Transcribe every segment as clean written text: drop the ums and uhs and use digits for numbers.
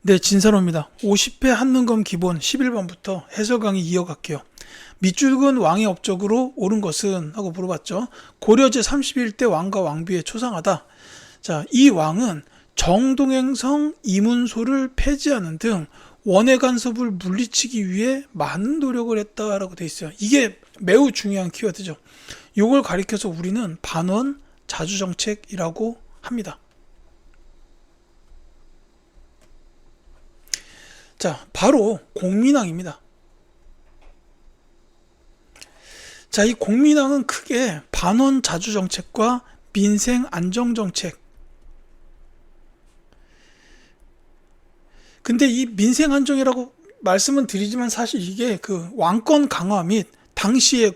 네, 진사로입니다. 50회 한능검 기본 11번부터 해설 강의 이어갈게요. 밑줄근 왕의 업적으로 옳은 것은? 하고 물어봤죠. 고려 제31대 왕과 왕비의 초상하다. 자, 이 왕은 정동행성 이문소를 폐지하는 등 원해 간섭을 물리치기 위해 많은 노력을 했다라고 돼 있어요. 이게 매우 중요한 키워드죠. 이걸 가리켜서 우리는 반원 자주정책이라고 합니다. 자, 바로 공민왕입니다. 자, 이 공민왕은 크게 반원 자주정책과 민생 안정정책. 근데 이 민생 안정이라고 말씀은 드리지만 사실 이게 그 왕권 강화 및 당시의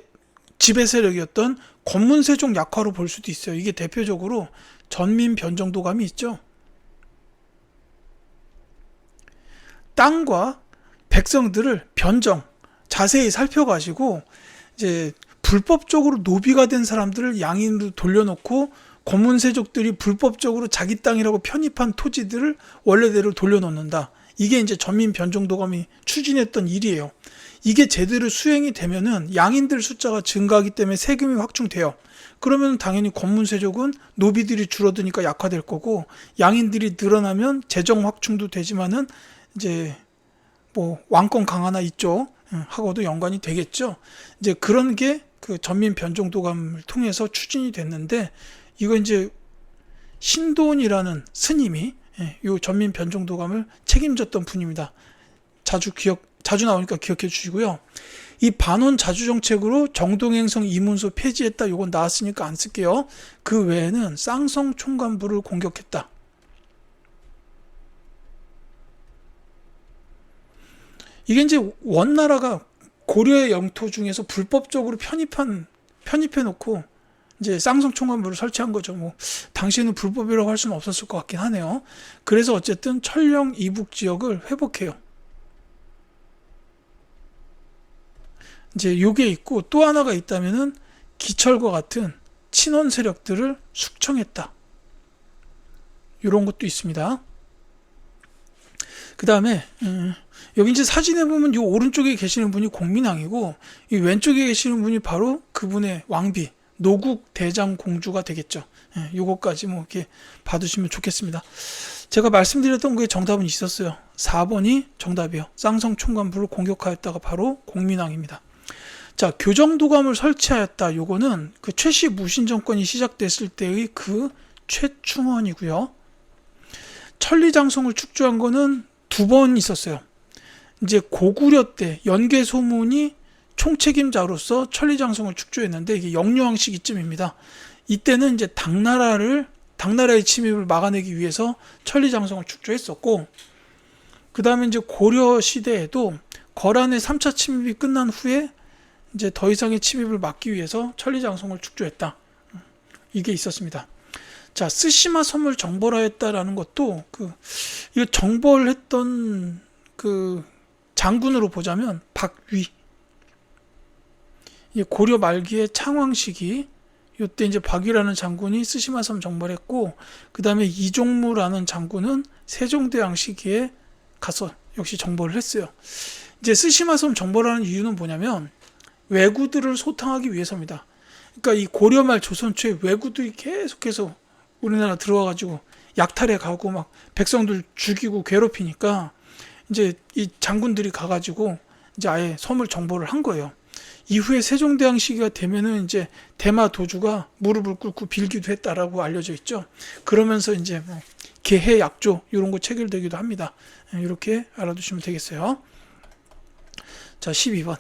지배 세력이었던 권문세종 약화로 볼 수도 있어요. 이게 대표적으로 전민 변정도감이 있죠. 땅과 백성들을 자세히 살펴가지고 이제 불법적으로 노비가 된 사람들을 양인으로 돌려놓고 권문세족들이 불법적으로 자기 땅이라고 편입한 토지들을 원래대로 돌려놓는다. 이게 이제 전민 변정도감이 추진했던 일이에요. 이게 제대로 수행이 되면은 양인들 숫자가 증가하기 때문에 세금이 확충돼요. 그러면 당연히 권문세족은 노비들이 줄어드니까 약화될 거고, 양인들이 늘어나면 재정 확충도 되지만은 이제 뭐 왕권 강화나 이쪽 하고도 연관이 되겠죠. 이제 그런 게 그 전민 변정도감을 통해서 추진이 됐는데, 이거 이제 신도원이라는 스님이 이 전민 변정도감을 책임졌던 분입니다. 자주 나오니까 기억해 주시고요. 이 반원 자주정책으로 정동행성 이문소 폐지했다. 요건 나왔으니까 안 쓸게요. 그 외에는 쌍성 총관부를 공격했다. 이게 이제 원나라가 고려의 영토 중에서 불법적으로 편입해놓고 이제 쌍성총관부를 설치한 거죠. 뭐 당시에는 불법이라고 할 수는 없었을 것 같긴 하네요. 그래서 어쨌든 천령 이북 지역을 회복해요. 이제 요게 있고, 또 하나가 있다면은 기철과 같은 친원 세력들을 숙청했다. 이런 것도 있습니다. 그 다음에 여기 이제 사진에 보면 이 오른쪽에 계시는 분이 공민왕이고, 이 왼쪽에 계시는 분이 바로 그분의 왕비 노국 대장 공주가 되겠죠. 요거까지 뭐 이렇게 봐두시면 좋겠습니다. 제가 말씀드렸던 게 정답은 있었어요. 4번이 정답이에요. 쌍성 총관부를 공격하였다가 바로 공민왕입니다. 자, 교정도감을 설치하였다. 요거는 그 최씨 무신 정권이 시작됐을 때의 그 최충원이고요. 천리장성을 축조한 거는 2번 있었어요. 이제 고구려 때 연개소문이 총책임자로서 천리장성을 축조했는데, 이게 영유왕 시기쯤입니다. 이때는 이제 당나라의 침입을 막아내기 위해서 천리장성을 축조했었고, 그 다음에 이제 고려 시대에도 거란의 3차 침입이 끝난 후에 이제 더 이상의 침입을 막기 위해서 천리장성을 축조했다. 이게 있었습니다. 자, 스시마 섬을 정벌하였다라는 것도 이거 정벌을 했던 그 장군으로 보자면 박위. 고려 말기의 창왕 시기, 이때 이제 박위라는 장군이 스시마 섬 정벌했고, 그 다음에 이종무라는 장군은 세종대왕 시기에 가서 역시 정벌을 했어요. 이제 스시마 섬 정벌하는 이유는 뭐냐면 왜구들을 소탕하기 위해서입니다. 그러니까 이 고려 말 조선 초에 왜구들이 계속해서 우리나라 들어와가지고 약탈해 가고 막 백성들 죽이고 괴롭히니까 이제 이 장군들이 가가지고 이제 아예 섬을 정벌을 한 거예요. 이후에 세종대왕 시기가 되면은 이제 대마 도주가 무릎을 꿇고 빌기도 했다라고 알려져 있죠. 그러면서 이제 뭐 개해 약조 이런 거 체결되기도 합니다. 이렇게 알아두시면 되겠어요. 자, 12번.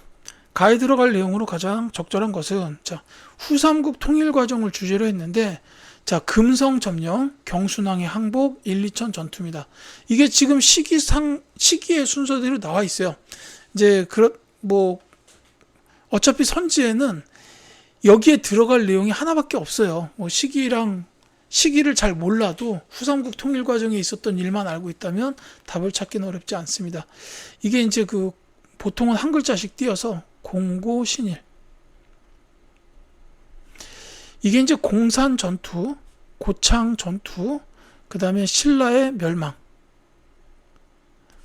가에 들어갈 내용으로 가장 적절한 것은, 자, 후삼국 통일 과정을 주제로 했는데, 자, 금성 점령, 경순왕의 항복, 1, 2천 전투입니다. 이게 지금 시기의 순서대로 나와 있어요. 이제 어차피 선지에는 여기에 들어갈 내용이 하나밖에 없어요. 뭐 시기를 잘 몰라도 후삼국 통일 과정에 있었던 일만 알고 있다면 답을 찾기는 어렵지 않습니다. 이게 이제 보통은 한 글자씩 띄어서 공고신일. 이게 이제 공산 전투, 고창 전투, 그 다음에 신라의 멸망.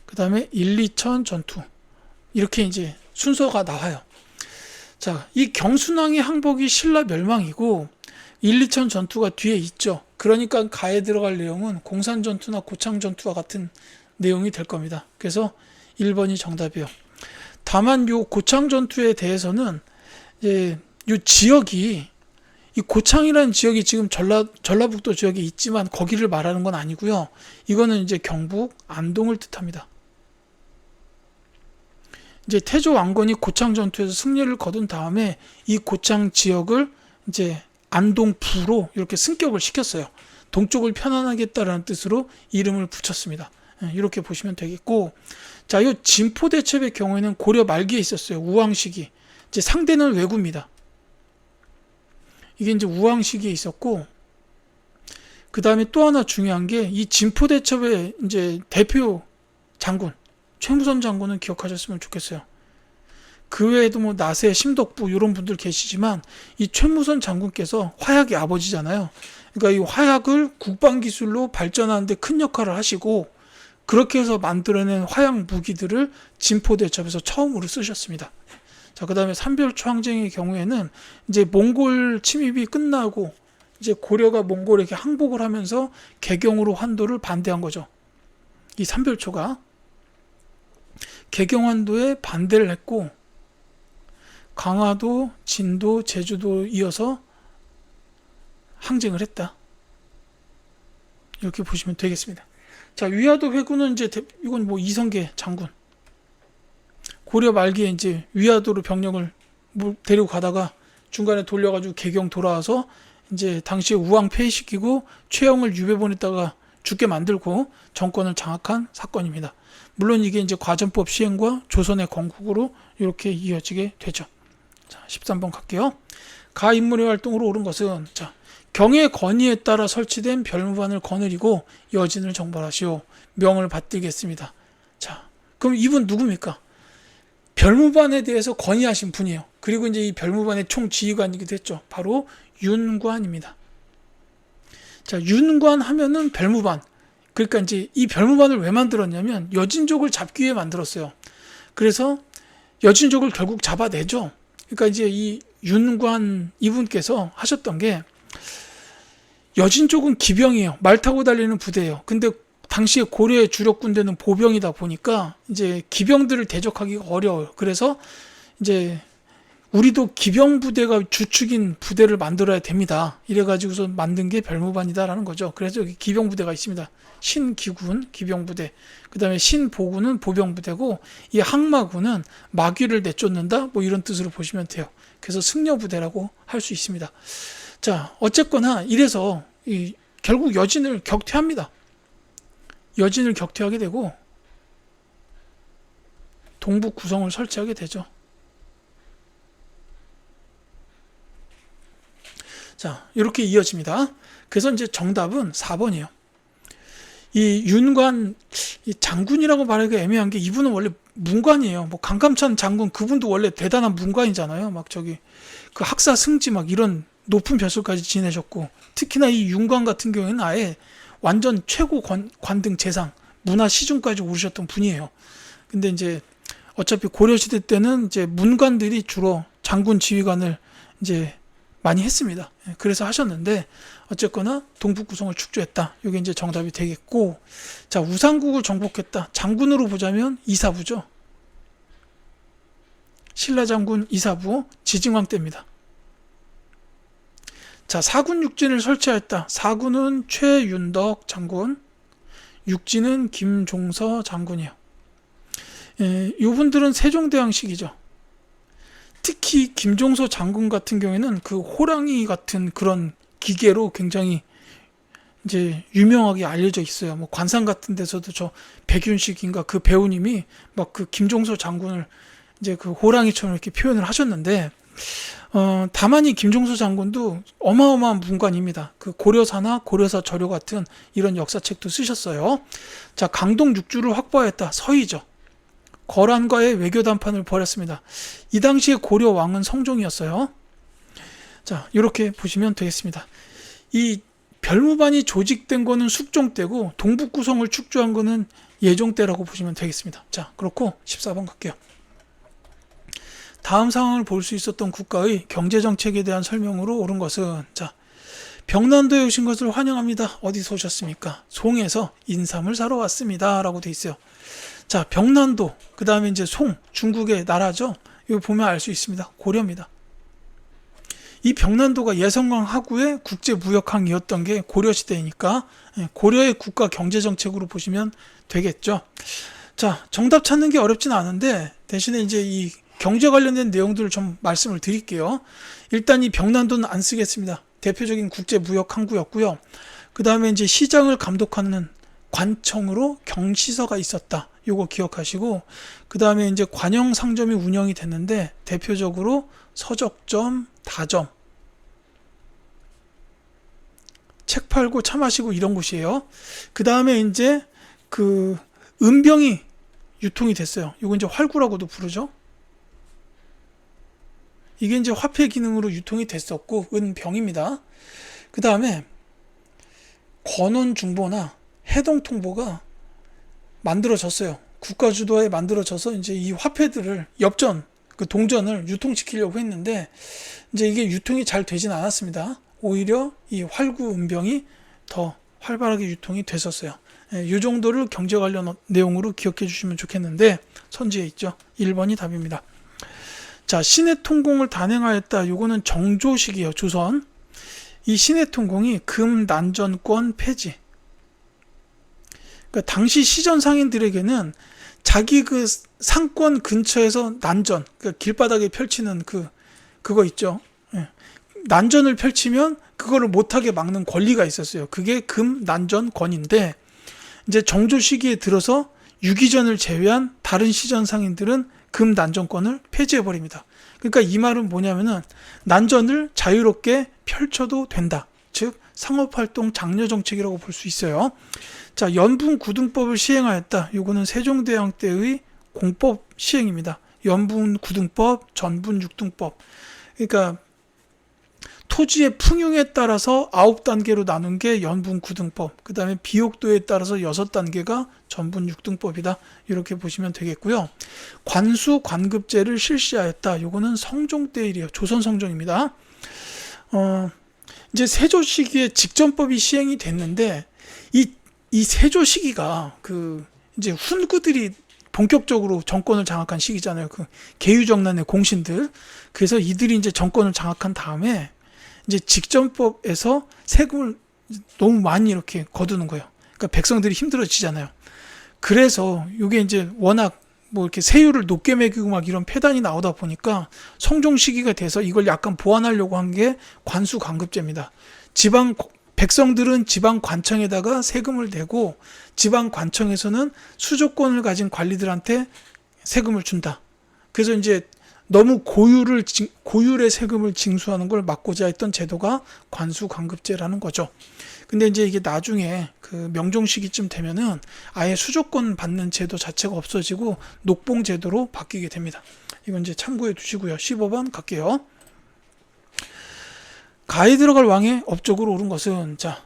그 다음에 1, 2천 전투. 이렇게 이제 순서가 나와요. 자, 이 경순왕의 항복이 신라 멸망이고 1, 2천 전투가 뒤에 있죠. 그러니까 가에 들어갈 내용은 공산 전투나 고창 전투와 같은 내용이 될 겁니다. 그래서 1번이 정답이요. 다만 요 고창 전투에 대해서는 이제 요 지역이 이 고창이라는 지역이 지금 전라북도 지역에 있지만 거기를 말하는 건 아니고요. 이거는 이제 경북 안동을 뜻합니다. 이제 태조 왕건이 고창 전투에서 승리를 거둔 다음에 이 고창 지역을 이제 안동부로 이렇게 승격을 시켰어요. 동쪽을 편안하겠다라는 뜻으로 이름을 붙였습니다. 이렇게 보시면 되겠고, 자, 이 진포대첩의 경우에는 고려 말기에 있었어요. 우왕 시기. 이제 상대는 왜구입니다. 이게 이제 우왕 시기에 있었고, 그 다음에 또 하나 중요한 게 이 진포대첩의 이제 대표 장군 최무선 장군은 기억하셨으면 좋겠어요. 그 외에도 뭐 나세, 심덕부 이런 분들 계시지만 이 최무선 장군께서 화약의 아버지잖아요. 그러니까 이 화약을 국방기술로 발전하는데 큰 역할을 하시고 그렇게 해서 만들어낸 화약 무기들을 진포대첩에서 처음으로 쓰셨습니다. 자, 그 다음에 삼별초 항쟁의 경우에는 이제 몽골 침입이 끝나고 이제 고려가 몽골에게 항복을 하면서 개경으로 환도를 반대한 거죠. 이 삼별초가 개경환도에 반대를 했고 강화도, 진도, 제주도 이어서 항쟁을 했다. 이렇게 보시면 되겠습니다. 자, 위화도 회군은 이제 이건 뭐 이성계 장군. 고려 말기에 이제 위화도로 병력을 데리고 가다가 중간에 돌려가지고 개경 돌아와서 이제 당시에 우왕 폐위시키고 최영을 유배 보냈다가 죽게 만들고 정권을 장악한 사건입니다. 물론 이게 이제 과전법 시행과 조선의 건국으로 이렇게 이어지게 되죠. 자, 13번 갈게요. 가 인물의 활동으로 옳은 것은, 자, 경의 건의에 따라 설치된 별무반을 거느리고 여진을 정벌하시오. 명을 받들겠습니다. 자, 그럼 이분 누굽니까? 별무반에 대해서 건의하신 분이에요. 그리고 이제 이 별무반의 총지휘관이기도 했죠. 바로 윤관입니다. 자, 윤관 하면은 별무반. 그러니까 이제 이 별무반을 왜 만들었냐면 여진족을 잡기 위해 만들었어요. 그래서 여진족을 결국 잡아내죠. 그러니까 이제 이 윤관 이분께서 하셨던 게 여진족은 기병이에요. 말 타고 달리는 부대예요. 근데 당시에 고려의 주력 군대는 보병이다 보니까 이제 기병들을 대적하기가 어려워요. 그래서 이제 우리도 기병 부대가 주축인 부대를 만들어야 됩니다. 이래가지고서 만든 게 별무반이다라는 거죠. 그래서 여기 기병 부대가 있습니다. 신기군 기병부대, 그 다음에 신보군은 보병부대고 이 항마군은 마귀를 내쫓는다 뭐 이런 뜻으로 보시면 돼요. 그래서 승려부대라고 할 수 있습니다. 자, 어쨌거나 이래서 결국 여진을 격퇴합니다. 여진을 격퇴하게 되고 동북 구성을 설치하게 되죠. 자, 이렇게 이어집니다. 그래서 이제 정답은 4번이에요. 이 윤관, 이 장군이라고 말하기가 애매한 게 이분은 원래 문관이에요. 뭐 강감찬 장군 그분도 원래 대단한 문관이잖아요. 막 저기 그 학사 승지 막 이런 높은 벼슬까지 지내셨고, 특히나 이 윤관 같은 경우에는 아예 완전 최고 관등 재상 문화 시중까지 오르셨던 분이에요. 근데 이제 어차피 고려시대 때는 이제 문관들이 주로 장군 지휘관을 이제 많이 했습니다. 그래서 하셨는데 어쨌거나 동북 구성을 축조했다. 이게 이제 정답이 되겠고, 자, 우상국을 정복했다. 장군으로 보자면 이사부죠. 신라 장군 이사부 지증왕 때입니다. 자, 사군 육진을 설치하였다. 사군은 최윤덕 장군, 육진은 김종서 장군이요. 이분들은 세종대왕식이죠. 특히 김종서 장군 같은 경우에는 그 호랑이 같은 그런 기계로 굉장히 이제 유명하게 알려져 있어요. 뭐 관상 같은 데서도 저 백윤식인가 그 배우님이 막 그 김종서 장군을 이제 그 호랑이처럼 이렇게 표현을 하셨는데, 다만 이 김종서 장군도 어마어마한 문관입니다. 그 고려사나 고려사 저료 같은 이런 역사책도 쓰셨어요. 자, 강동 육주를 확보하였다. 서희죠. 거란과의 외교 담판을 벌였습니다. 이 당시에 고려 왕은 성종이었어요. 자, 이렇게 보시면 되겠습니다. 이 별무반이 조직된 거는 숙종 때고 동북 구성을 축조한 거는 예종 때라고 보시면 되겠습니다. 자, 그렇고 14번 갈게요. 다음 상황을 볼 수 있었던 국가의 경제정책에 대한 설명으로 옳은 것은, 자, 병난도에 오신 것을 환영합니다. 어디서 오셨습니까? 송에서 인삼을 사러 왔습니다. 라고 돼 있어요. 자, 병난도, 그 다음에 이제 송, 중국의 나라죠. 이거 보면 알 수 있습니다. 고려입니다. 이 병난도가 예성강 하구의 국제무역항이었던 게 고려시대이니까 고려의 국가 경제정책으로 보시면 되겠죠. 자, 정답 찾는 게 어렵진 않은데 대신에 이제 이 경제 관련된 내용들을 좀 말씀을 드릴게요. 일단 이 병난도는 안 쓰겠습니다. 대표적인 국제무역항구였고요. 그 다음에 이제 시장을 감독하는 관청으로 경시서가 있었다. 요거 기억하시고, 그 다음에 이제 관영 상점이 운영이 됐는데 대표적으로 서적점, 다점, 책 팔고 차 마시고 이런 곳이에요. 그 다음에 이제 그 은병이 유통이 됐어요. 이거 이제 활구라고도 부르죠. 이게 이제 화폐 기능으로 유통이 됐었고 은병입니다. 그 다음에 권원중보나 해동통보가 만들어졌어요. 국가 주도에 만들어져서 이제 이 화폐들을 엽전, 그 동전을 유통시키려고 했는데 이제 이게 유통이 잘 되진 않았습니다. 오히려 이 활구 은병이 더 활발하게 유통이 됐었어요. 이 정도를 경제 관련 내용으로 기억해 주시면 좋겠는데 선지에 있죠. 1번이 답입니다. 자, 신해통공을 단행하였다. 요거는 정조식이에요. 조선. 이 신해통공이 금난전권 폐지. 그러니까 당시 시전 상인들에게는 자기 그 상권 근처에서 난전, 그러니까 길바닥에 펼치는 그거 있죠. 난전을 펼치면 그거를 못하게 막는 권리가 있었어요. 그게 금난전권인데 이제 정조 시기에 들어서 유기전을 제외한 다른 시전 상인들은 금난전권을 폐지해버립니다. 그러니까 이 말은 뭐냐면은 난전을 자유롭게 펼쳐도 된다. 즉 상업활동 장려정책이라고 볼 수 있어요. 자, 연분구등법을 시행하였다. 요거는 세종대왕 때의 공법 시행입니다. 연분구등법, 전분육등법. 그러니까 토지의 풍용에 따라서 9단계로 나눈 게 연분구등법, 그 다음에 비옥도에 따라서 6단계가 전분육등법이다. 이렇게 보시면 되겠고요. 관수관급제를 실시하였다. 요거는 성종 때 일이에요. 조선 성종입니다. 이제 세조 시기에 직전법이 시행이 됐는데 이 세조 시기가 이제 훈구들이 본격적으로 정권을 장악한 시기잖아요. 그 계유정난의 공신들. 그래서 이들이 이제 정권을 장악한 다음에 이제 직전법에서 세금을 너무 많이 이렇게 거두는 거예요. 그러니까 백성들이 힘들어지잖아요. 그래서 이게 이제 워낙 뭐 이렇게 세율을 높게 매기고 막 이런 폐단이 나오다 보니까 성종 시기가 돼서 이걸 약간 보완하려고 한 게 관수관급제입니다. 백성들은 지방 관청에다가 세금을 내고 지방 관청에서는 수조권을 가진 관리들한테 세금을 준다. 그래서 이제 너무 고율의 세금을 징수하는 걸 막고자 했던 제도가 관수관급제라는 거죠. 근데 이제 이게 나중에 그 명종 시기쯤 되면은 아예 수조권 받는 제도 자체가 없어지고 녹봉 제도로 바뀌게 됩니다. 이건 이제 참고해 두시고요. 15번 갈게요. 가에 들어갈 왕의 업적으로 옳은 것은, 자,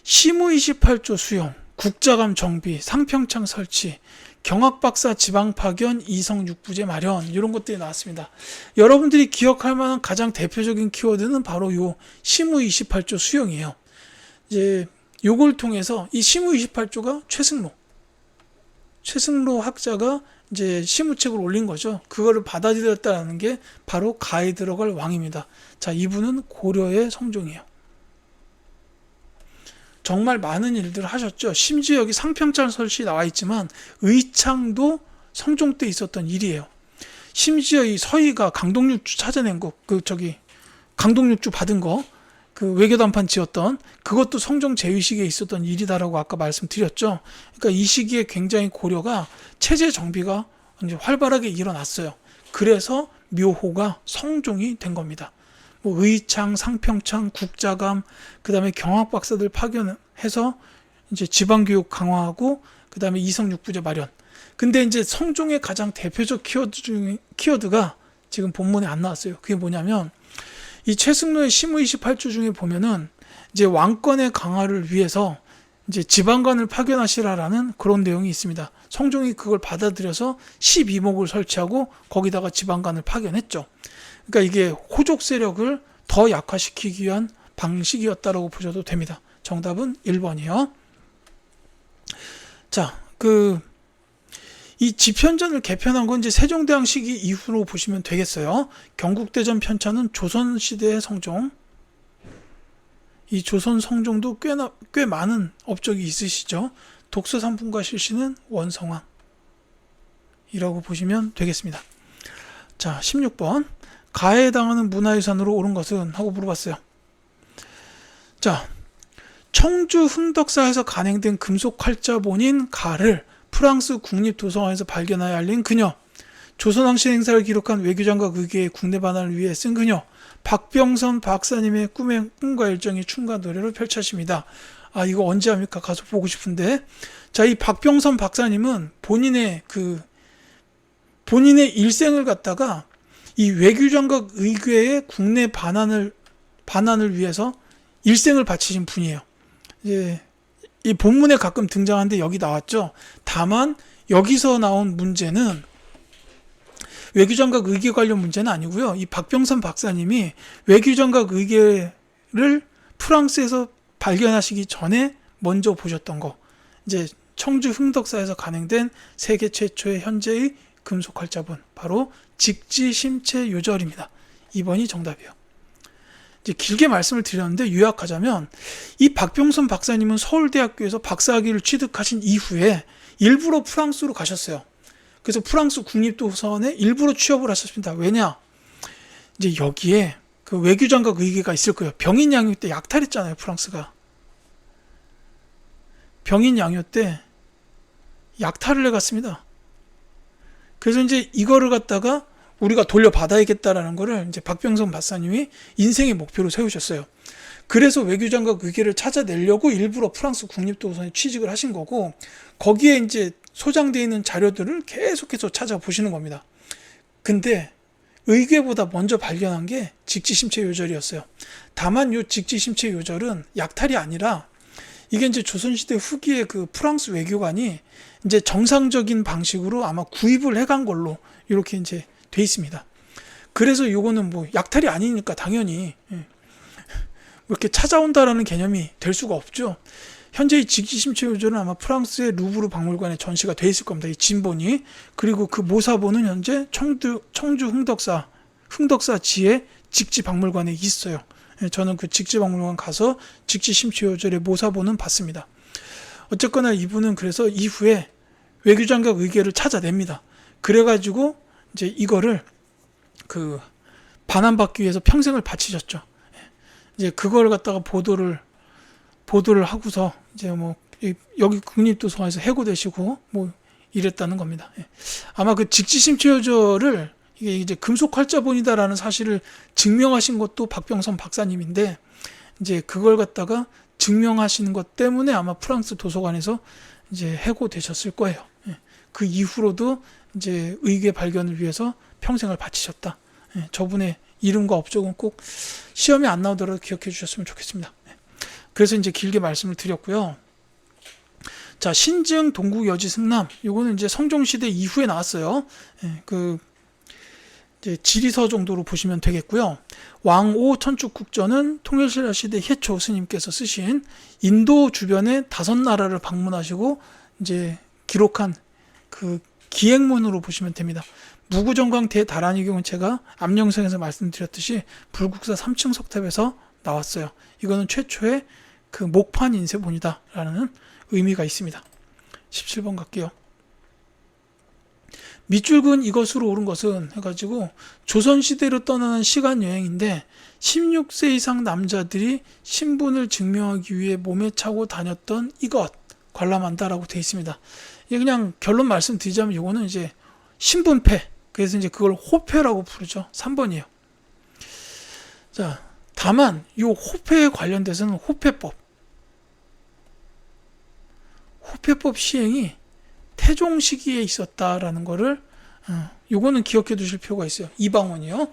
시무 28조 수용, 국자감 정비, 상평창 설치, 경학박사 지방 파견, 이성 육부제 마련, 이런 것들이 나왔습니다. 여러분들이 기억할 만한 가장 대표적인 키워드는 바로 요 시무 28조 수용이에요. 이제 요걸 통해서 이 시무 28조가 최승로 학자가 이제 시무책을 올린 거죠. 그거를 받아들였다는 게 바로 가에 들어갈 왕입니다. 자, 이분은 고려의 성종이에요. 정말 많은 일들을 하셨죠. 심지어 여기 상평창 설치 나와 있지만 의창도 성종 때 있었던 일이에요. 심지어 이 서희가 강동육주 찾아낸 거, 강동육주 받은 거, 그 외교단판 지었던 그것도 성종 제위 시기에 있었던 일이다라고 아까 말씀드렸죠. 그러니까 이 시기에 굉장히 고려가 체제 정비가 이제 활발하게 일어났어요. 그래서 묘호가 성종이 된 겁니다. 뭐 의창, 상평창, 국자감, 그 다음에 경학박사들 파견해서 이제 지방교육 강화하고 그 다음에 이성육부제 마련. 근데 이제 성종의 가장 대표적 키워드가 지금 본문에 안 나왔어요. 그게 뭐냐면 이 최승로의 시무 28조 중에 보면은 이제 왕권의 강화를 위해서 이제 지방간을 파견하시라라는 그런 내용이 있습니다. 성종이 그걸 받아들여서 12목을 설치하고 거기다가 지방간을 파견했죠. 그러니까 이게 호족 세력을 더 약화시키기 위한 방식이었다라고 보셔도 됩니다. 정답은 1번이요. 자, 이 집현전을 개편한 건 이제 세종대왕 시기 이후로 보시면 되겠어요. 경국대전 편찬은 조선시대의 성종. 이 조선 성종도 꽤 많은 업적이 있으시죠. 독서산품과 실시는 원성왕이라고 보시면 되겠습니다. 자, 16번. 가해에 해당하는 문화유산으로 옳은 것은? 하고 물어봤어요. 자, 청주 흥덕사에서 간행된 금속 칼자본인 가를 프랑스 국립도서관에서 발견하여 알린 그녀, 조선왕실 행사를 기록한 외교장과 의계의 국내 반환을 위해 쓴 그녀, 박병선 박사님의 꿈과 일정이 춤과 노래로 펼쳐집니다. 아, 이거 언제 합니까? 가서 보고 싶은데. 자, 이 박병선 박사님은 본인의 일생을 갖다가 이 외교장과 의궤의 국내 반환을 위해서 일생을 바치신 분이에요. 이제 이 본문에 가끔 등장하는데 여기 나왔죠. 다만 여기서 나온 문제는 외교장각 의궤 관련 문제는 아니고요. 이 박병선 박사님이 외교장각 의궤를 프랑스에서 발견하시기 전에 먼저 보셨던 거. 이제 청주 흥덕사에서 간행된 세계 최초의 현재의 금속 칼자본, 바로 직지심체 요절입니다. 2번이 정답이에요. 이제 길게 말씀을 드렸는데 요약하자면 이 박병선 박사님은 서울대학교에서 박사학위를 취득하신 이후에 일부러 프랑스로 가셨어요. 그래서 프랑스 국립도서관에 일부러 취업을 하셨습니다. 왜냐? 이제 여기에 그 외교장각 의궤가 있을 거예요. 병인 양요 때 약탈했잖아요, 프랑스가. 병인 양요 때 약탈을 해갔습니다. 그래서 이제 이거를 갖다가 우리가 돌려받아야겠다라는 거를 이제 박병선 박사님이 인생의 목표로 세우셨어요. 그래서 외교장각 의궤를 찾아내려고 일부러 프랑스 국립도서관에 취직을 하신 거고, 거기에 이제 소장되어 있는 자료들을 계속해서 찾아보시는 겁니다. 근데 의궤보다 먼저 발견한 게 직지심체 요절이었어요. 다만 이 직지심체 요절은 약탈이 아니라 이게 이제 조선시대 후기에 그 프랑스 외교관이 이제 정상적인 방식으로 아마 구입을 해간 걸로 이렇게 이제 돼 있습니다. 그래서 요거는 뭐 약탈이 아니니까 당연히 이렇게 찾아온다라는 개념이 될 수가 없죠. 현재 이 직지심체 요절은 아마 프랑스의 루브르 박물관에 전시가 돼 있을 겁니다. 이 진본이. 그리고 그 모사본은 현재 청주 흥덕사 지의 직지박물관에 있어요. 저는 그 직지박물관 가서 직지심체 요절의 모사본은 봤습니다. 어쨌거나 이분은 그래서 이후에 외교장각 의궤를 찾아냅니다. 그래가지고 이제 이거를 반환받기 위해서 평생을 바치셨죠. 이제 그걸 갖다가 보도를 하고서 이제 뭐 여기 국립도서관에서 해고되시고 뭐 이랬다는 겁니다. 아마 그 직지심체 요절을 이게 이제 금속 칼자본이다라는 사실을 증명하신 것도 박병선 박사님인데, 이제 그걸 갖다가 증명하시는 것 때문에 아마 프랑스 도서관에서 이제 해고되셨을 거예요. 그 이후로도 이제 의궤 발견을 위해서 평생을 바치셨다. 저분의 이름과 업적은 꼭 시험에 안 나오더라도 기억해 주셨으면 좋겠습니다. 그래서 이제 길게 말씀을 드렸고요. 자, 신증 동국 여지 승남, 요거는 이제 성종시대 이후에 나왔어요. 이제 지리서 정도로 보시면 되겠고요. 왕오 천축국전은 통일신라 시대 해초 스님께서 쓰신 인도 주변의 5나라를 방문하시고 이제 기록한 그 기행문으로 보시면 됩니다. 무구정강 대다란이 경우는 제가 앞영상에서 말씀드렸듯이 불국사 3층 석탑에서 나왔어요. 이거는 최초의 그 목판 인쇄본이다라는 의미가 있습니다. 17번 갈게요. 밑줄근 이것으로 옳은 것은 해가지고 조선시대로 떠나는 시간여행인데 16세 이상 남자들이 신분을 증명하기 위해 몸에 차고 다녔던 이것 관람한다라고 되어 있습니다. 이게 그냥 결론 말씀드리자면 이거는 이제 신분패, 그래서 이제 그걸 호패라고 부르죠. 3번이에요. 자, 다만 이 호패에 관련돼서는 호패법 시행이 태종 시기에 있었다라는 거를 요거는 기억해 두실 필요가 있어요. 이방원이요.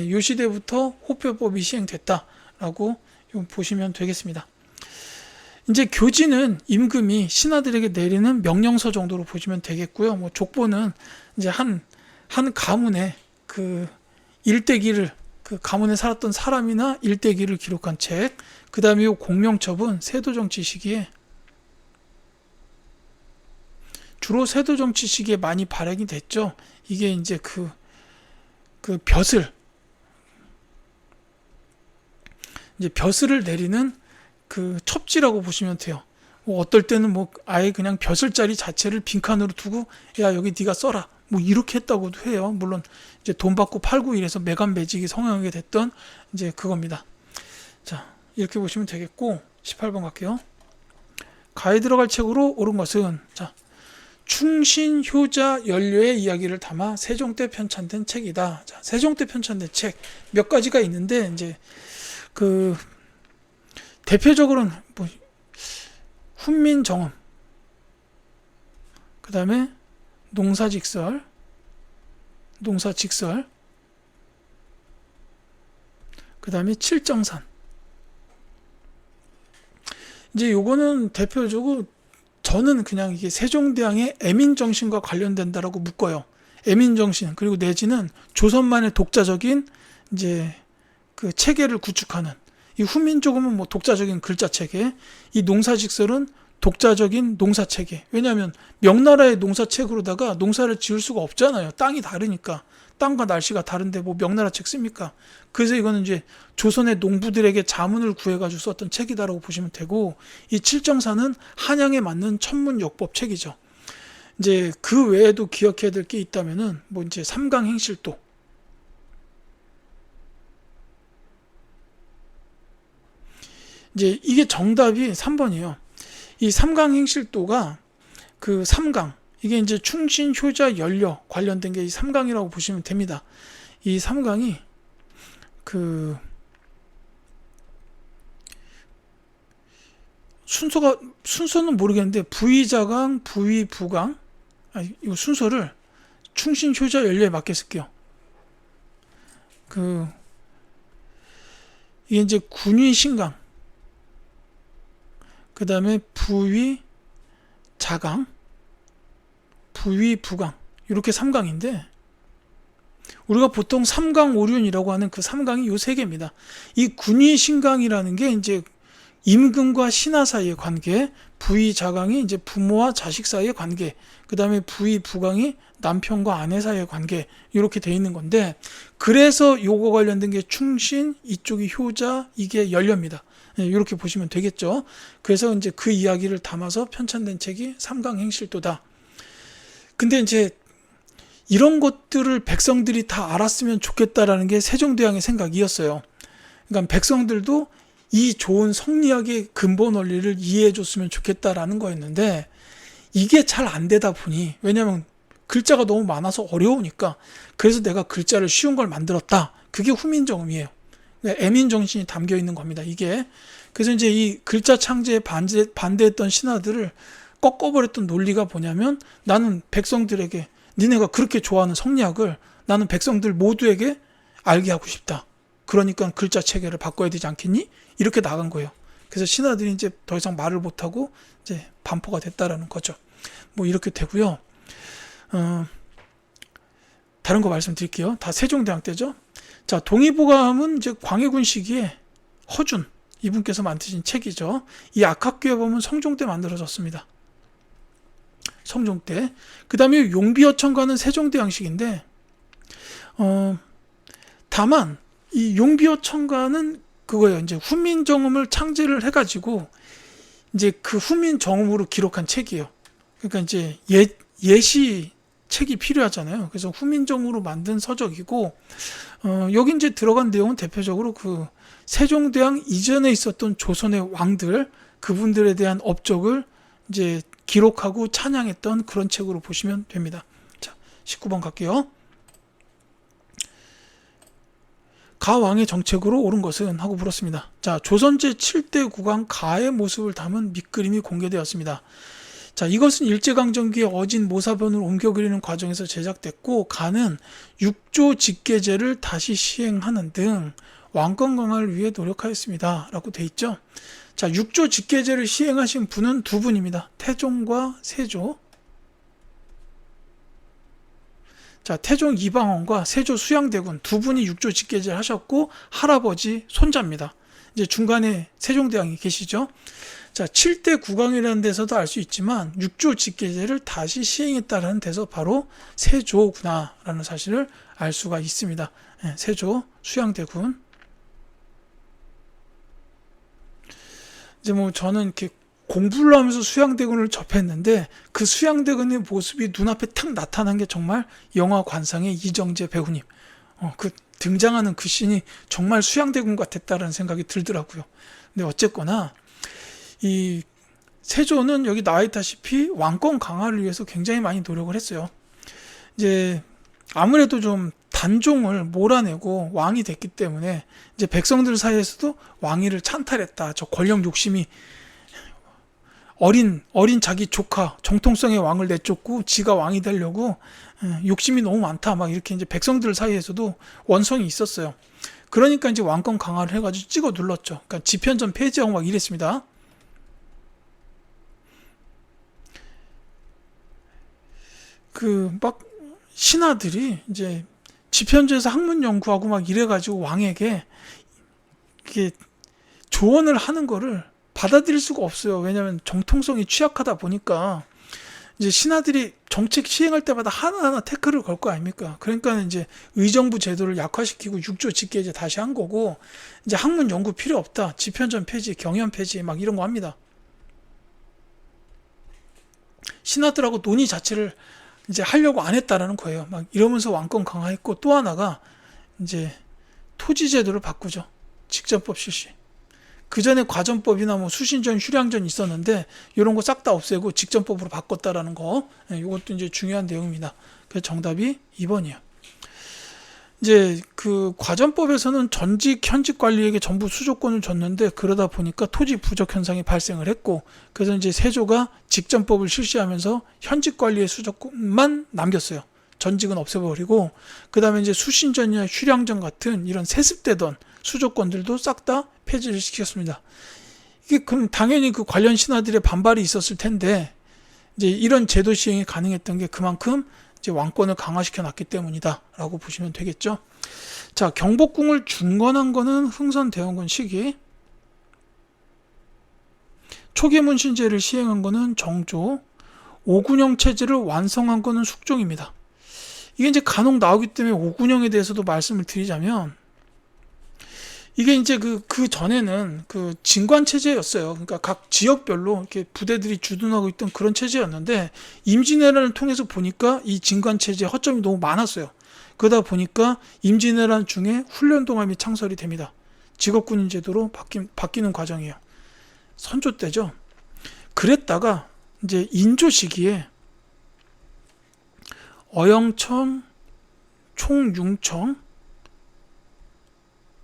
요 시대부터 호패법이 시행됐다라고 보시면 되겠습니다. 이제 교지는 임금이 신하들에게 내리는 명령서 정도로 보시면 되겠고요. 뭐 족보는 이제 한 가문의 그 일대기를, 그 가문에 살았던 사람이나 일대기를 기록한 책. 그 다음에 이 공명첩은 세도정치 시기에, 주로 세도정치 시기에 많이 발행이 됐죠. 이게 이제 그 벼슬을 내리는 그 첩지라고 보시면 돼요. 뭐 어떨 때는 뭐 아예 그냥 벼슬자리 자체를 빈칸으로 두고, 야 여기 네가 써라, 뭐 이렇게 했다고도 해요. 물론 이제 돈 받고 팔고 이래서 매간매직이 성행하게 됐던 이제 그겁니다. 자, 이렇게 보시면 되겠고, 18번 갈게요. 가에 들어갈 책으로 옳은 것은, 자, 충신, 효자, 연료의 이야기를 담아 세종 때 편찬된 책이다. 자, 세종 때 편찬된 책 몇 가지가 있는데, 이제 그 대표적으로는 뭐 훈민정음, 그 다음에 농사직설, 그 다음에 칠정산. 이제 요거는 대표적으로 저는 그냥 이게 세종대왕의 애민정신과 관련된다라고 묶어요. 애민정신, 그리고 내지는 조선만의 독자적인 이제 그 체계를 구축하는, 이 훈민조금은 뭐 독자적인 글자 체계, 이 농사직설은 독자적인 농사 체계. 왜냐하면 명나라의 농사 책으로다가 농사를 지을 수가 없잖아요. 땅이 다르니까. 땅과 날씨가 다른데 뭐 명나라 책 씁니까? 그래서 이거는 이제 조선의 농부들에게 자문을 구해가지고 썼던 책이다라고 보시면 되고, 이 칠정사는 한양에 맞는 천문역법 책이죠. 이제 그 외에도 기억해야 될 게 있다면은 뭐 이제 삼강행실도, 이제 이게 정답이 3번이에요. 이 삼강행실도가 그 삼강, 이게 이제 충신, 효자, 연료 관련된 게 이 삼강이라고 보시면 됩니다. 이 삼강이 그 순서는 모르겠는데 부의자강, 부의부강, 이거 순서를 충신, 효자, 연료에 맞게 쓸게요. 이게 이제 군위, 신강, 그 다음에 부위, 자강, 부위, 부강, 이렇게 3강인데, 우리가 보통 삼강오륜이라고 하는 그 3강이 요 3개입니다. 이 군위, 신강이라는 게 이제 임금과 신하 사이의 관계, 부위, 자강이 이제 부모와 자식 사이의 관계, 그 다음에 부위, 부강이 남편과 아내 사이의 관계, 이렇게 돼 있는 건데, 그래서 요거 관련된 게 충신, 이쪽이 효자, 이게 연료입니다. 이렇게 보시면 되겠죠. 그래서 이제 그 이야기를 담아서 편찬된 책이 삼강행실도다. 근데 이제 이런 것들을 백성들이 다 알았으면 좋겠다라는 게 세종대왕의 생각이었어요. 그러니까 백성들도 이 좋은 성리학의 근본 원리를 이해해 줬으면 좋겠다라는 거였는데, 이게 잘 안 되다 보니, 왜냐면 글자가 너무 많아서 어려우니까, 그래서 내가 글자를 쉬운 걸 만들었다. 그게 훈민정음이에요. 애민정신이 담겨 있는 겁니다, 이게. 그래서 이제 이 글자 창제에 반대했던 신하들을 꺾어버렸던 논리가 뭐냐면, 나는 백성들에게, 니네가 그렇게 좋아하는 성리학을 나는 백성들 모두에게 알게 하고 싶다. 그러니까 글자 체계를 바꿔야 되지 않겠니? 이렇게 나간 거예요. 그래서 신하들이 이제 더 이상 말을 못하고 이제 반포가 됐다라는 거죠. 뭐 이렇게 되고요. 다른 거 말씀드릴게요. 다 세종대왕 때죠. 자, 동의보감은 이제 광해군 시기에 허준 이분께서 만드신 책이죠. 이 악학교에 보면 성종 때 만들어졌습니다. 성종 때. 그 다음에 용비어천가는 세종대왕식인데, 다만 이 용비어천가는 그거예요. 이제 훈민정음을 창제를 해가지고 이제 그 훈민정음으로 기록한 책이에요. 그러니까 이제 예시 책이 필요하잖아요. 그래서 훈민정음으로 만든 서적이고, 여기 이제 들어간 내용은 대표적으로 그 세종대왕 이전에 있었던 조선의 왕들, 그분들에 대한 업적을 이제 기록하고 찬양했던 그런 책으로 보시면 됩니다. 자, 19번 갈게요. 가왕의 정책으로 옳은 것은? 하고 물었습니다. 자, 조선 제7대 국왕 가의 모습을 담은 밑그림이 공개되었습니다. 자, 이것은 일제강점기에 어진 모사변을 옮겨 그리는 과정에서 제작됐고, 가는 육조 직계제를 다시 시행하는 등 왕권 강화를 위해 노력하였습니다. 라고 돼 있죠. 자, 6조 직계제를 시행하신 분은 두 분입니다. 태종과 세조. 자, 태종 이방원과 세조 수양대군 두 분이 6조 직계제를 하셨고 할아버지 손자입니다. 이제 중간에 세종대왕이 계시죠. 자, 7대 국왕이라는 데서도 알 수 있지만 6조 직계제를 다시 시행했다라는 데서 바로 세조구나라는 사실을 알 수가 있습니다. 세조 수양대군. 이제 뭐 저는 이렇게 공부를 하면서 수양대군을 접했는데 그 수양대군의 모습이 눈앞에 탁 나타난 게 정말 영화 관상의 이정재 배우님. 그 등장하는 그 씬이 정말 수양대군 같았다라는 생각이 들더라고요. 근데 어쨌거나 이 세조는 여기 나와 있다시피 왕권 강화를 위해서 굉장히 많이 노력을 했어요. 이제 아무래도 좀 단종을 몰아내고 왕이 됐기 때문에 이제 백성들 사이에서도 왕위를 찬탈했다. 저 권력 욕심이 어린 자기 조카 정통성의 왕을 내쫓고 지가 왕이 되려고 욕심이 너무 많다. 막 이렇게 이제 백성들 사이에서도 원성이 있었어요. 그러니까 이제 왕권 강화를 해가지고 찍어 눌렀죠. 그러니까 집현전 폐지하고 막 이랬습니다. 그 막 신하들이 이제 집현전에서 학문 연구하고 막 이래가지고 왕에게 이게 조언을 하는 거를 받아들일 수가 없어요. 왜냐하면 정통성이 취약하다 보니까 이제 신하들이 정책 시행할 때마다 하나하나 태클을 걸 거 아닙니까? 그러니까 이제 의정부 제도를 약화시키고 6조 직계제 다시 한 거고 이제 학문 연구 필요 없다. 집현전 폐지, 경연 폐지 막 이런 거 합니다. 신하들하고 논의 자체를 이제 하려고 안 했다라는 거예요. 막 이러면서 왕권 강화했고 또 하나가 이제 토지 제도를 바꾸죠. 직전법 실시. 그 전에 과전법이나 뭐 수신전, 휴량전 있었는데 이런 거 싹 다 없애고 직전법으로 바꿨다라는 거. 이것도 이제 중요한 내용입니다. 그래서 정답이 2번이에요. 이제 그 과전법에서는 전직 현직 관리에게 전부 수조권을 줬는데 그러다 보니까 토지 부족 현상이 발생을 했고 그래서 이제 세조가 직전법을 실시하면서 현직 관리의 수조권만 남겼어요. 전직은 없애버리고 그 다음에 이제 수신전이나 휴량전 같은 이런 세습되던 수조권들도 싹 다 폐지를 시켰습니다. 이게 그럼 당연히 그 관련 신하들의 반발이 있었을 텐데 이제 이런 제도 시행이 가능했던 게 그만큼 이제 왕권을 강화시켜 놨기 때문이다라고 보시면 되겠죠. 자, 경복궁을 중건한 거는 흥선대원군 시기, 초계문신제를 시행한 거는 정조, 오군영 체제를 완성한 거는 숙종입니다. 이게 이제 간혹 나오기 때문에 오군영에 대해서도 말씀을 드리자면 이게 이제 그 전에는 그 진관 체제였어요. 그러니까 각 지역별로 이렇게 부대들이 주둔하고 있던 그런 체제였는데 임진왜란을 통해서 보니까 이 진관 체제에 허점이 너무 많았어요. 그러다 보니까 임진왜란 중에 훈련동함이 창설이 됩니다. 직업군인 제도로 바뀌는 과정이에요. 선조 때죠. 그랬다가 이제 인조 시기에 어영청,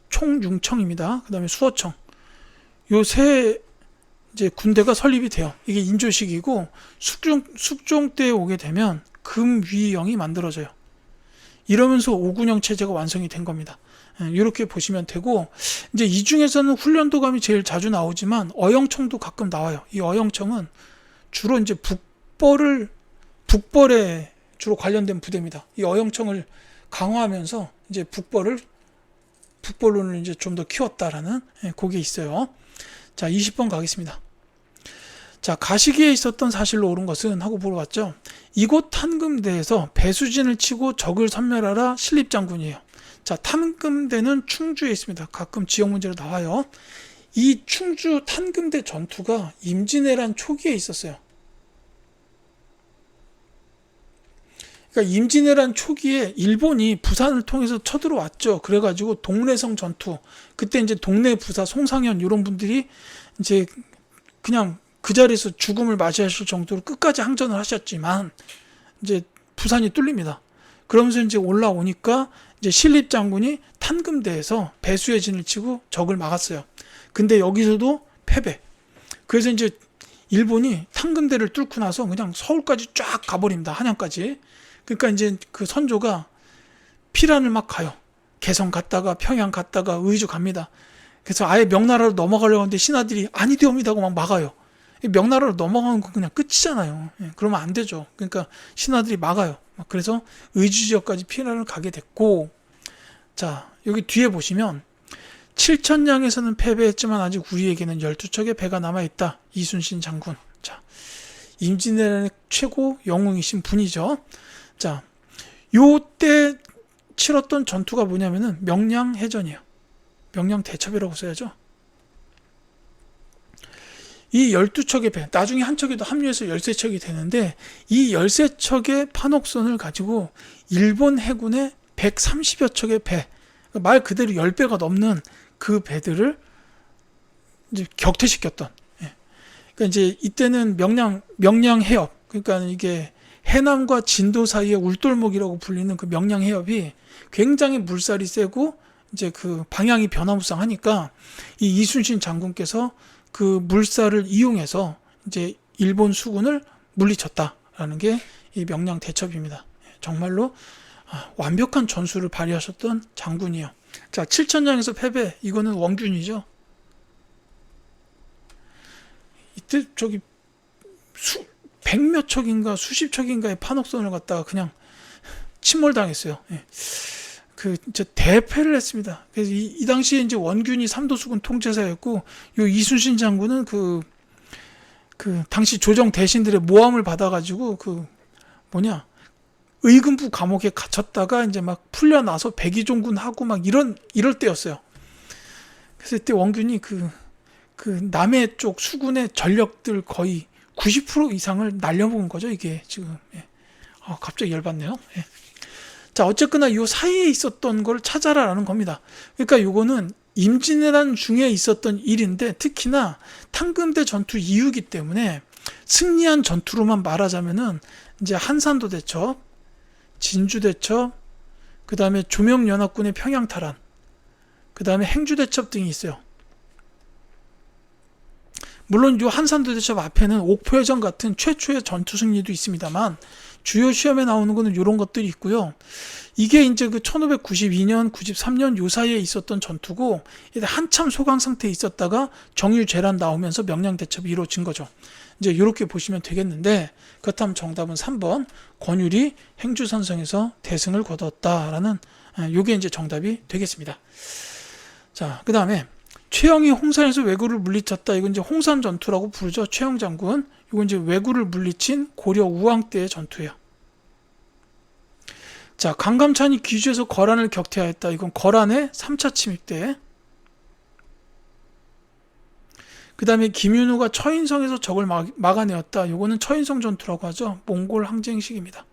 총융청입니다. 그 다음에 수어청. 요 세 이제 군대가 설립이 돼요. 이게 인조식이고 숙종 때에 오게 되면 금위영이 만들어져요. 이러면서 오군영 체제가 완성이 된 겁니다. 이렇게 보시면 되고 이제 이 중에서는 훈련도감이 제일 자주 나오지만 어영청도 가끔 나와요. 이 어영청은 주로 이제 북벌에 주로 관련된 부대입니다. 이 어영청을 강화하면서 이제 북벌론을 이제 좀 더 키웠다라는 그게 있어요. 자, 20번 가겠습니다. 자, 가시기에 있었던 사실로 옳은 것은 하고 물어봤죠. 이곳 탄금대에서 배수진을 치고 적을 섬멸하라 신립장군이에요. 자, 탄금대는 충주에 있습니다. 가끔 지역 문제로 나와요. 이 충주 탄금대 전투가 임진왜란 초기에 있었어요. 그러니까 임진왜란 초기에 일본이 부산을 통해서 쳐들어왔죠. 그래가지고 동래성 전투, 그때 이제 동래 부사 송상현 이런 분들이 이제 그냥 그 자리에서 죽음을 맞이하실 정도로 끝까지 항전을 하셨지만 이제 부산이 뚫립니다. 그러면서 이제 올라오니까 이제 신립 장군이 탄금대에서 배수의 진을 치고 적을 막았어요. 근데 여기서도 패배. 그래서 이제 일본이 탄금대를 뚫고 나서 그냥 서울까지 쫙 가버립니다. 한양까지. 그러니까 이제 그 선조가 피란을 막 가요. 개성 갔다가 평양 갔다가 의주 갑니다. 그래서 아예 명나라로 넘어가려고 하는데 신하들이 아니되옵니다 하고 막 막아요. 명나라로 넘어가는 건 그냥 끝이잖아요. 그러면 안 되죠. 그러니까 신하들이 막아요. 그래서 의주 지역까지 피난을 가게 됐고, 자, 여기 뒤에 보시면 칠천량에서는 패배했지만 아직 우리에게는 12척의 배가 남아있다. 이순신 장군. 자, 임진왜란의 최고 영웅이신 분이죠. 자, 요때 치렀던 전투가 뭐냐면은 명량해전이에요. 명량대첩이라고 써야죠. 이 12척의 배, 나중에 한 척에도 합류해서 13척이 되는데, 이 13척의 판옥선을 가지고 일본 해군의 130여 척의 배, 말 그대로 10배가 넘는 그 배들을 이제 격퇴시켰던. 그러니까 이제 이때는 명량 해협, 그러니까 이게 해남과 진도 사이의 울돌목이라고 불리는 그 명량 해협이 굉장히 물살이 세고 이제 그 방향이 변화무쌍하니까 이 이순신 장군께서 그 물살을 이용해서 이제 일본 수군을 물리쳤다라는 게 이 명량 대첩입니다. 정말로 완벽한 전술을 발휘하셨던 장군이요. 자, 칠천량에서 패배, 이거는 원균이죠. 이때 저기 100몇 척인가 수십 척인가의 판옥선을 갖다가 그냥 침몰당했어요. 저 대패를 했습니다. 그래서 이 당시에 이제 원균이 삼도수군 통제사였고, 요 이순신 장군은 그 당시 조정 대신들의 모함을 받아가지고 의금부 감옥에 갇혔다가 이제 막 풀려나서 백의종군하고 막 이럴 때였어요. 그래서 이때 원균이 그 남해 쪽 수군의 전력들 거의 90% 이상을 날려먹은 거죠, 이게 지금. 갑자기 열받네요. 자, 어쨌거나 요 사이에 있었던 걸 찾아라라는 겁니다. 그러니까 요거는 임진왜란 중에 있었던 일인데, 특히나 탕금대 전투 이후기 때문에 승리한 전투로만 말하자면은 이제 한산도 대첩, 진주 대첩, 그 다음에 조명연합군의 평양 탈환, 그 다음에 행주 대첩 등이 있어요. 물론 이 한산도 대첩 앞에는 옥포해전 같은 최초의 전투 승리도 있습니다만, 주요 시험에 나오는 거는 이런 것들이 있고요. 이게 이제 그 1592년, 93년 요 사이에 있었던 전투고, 한참 소강 상태에 있었다가 정유재란 나오면서 명량대첩이 이루어진 거죠. 이제 이렇게 보시면 되겠는데, 그렇다면 정답은 3번 권율이 행주산성에서 대승을 거뒀다라는, 요게 이제 정답이 되겠습니다. 자, 그 다음에 최영이 홍산에서 왜구를 물리쳤다. 이건 이제 홍산 전투라고 부르죠. 최영 장군. 이건 이제 왜구를 물리친 고려 우왕 때의 전투예요. 자, 강감찬이 귀주에서 거란을 격퇴하였다. 이건 거란의 3차 침입 때. 그 다음에 김윤우가 처인성에서 적을 막아내었다. 이거는 처인성 전투라고 하죠. 몽골 항쟁식입니다.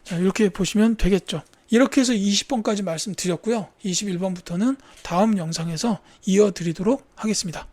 자, 이렇게 보시면 되겠죠. 이렇게 해서 20번까지 말씀드렸고요. 21번부터는 다음 영상에서 이어드리도록 하겠습니다.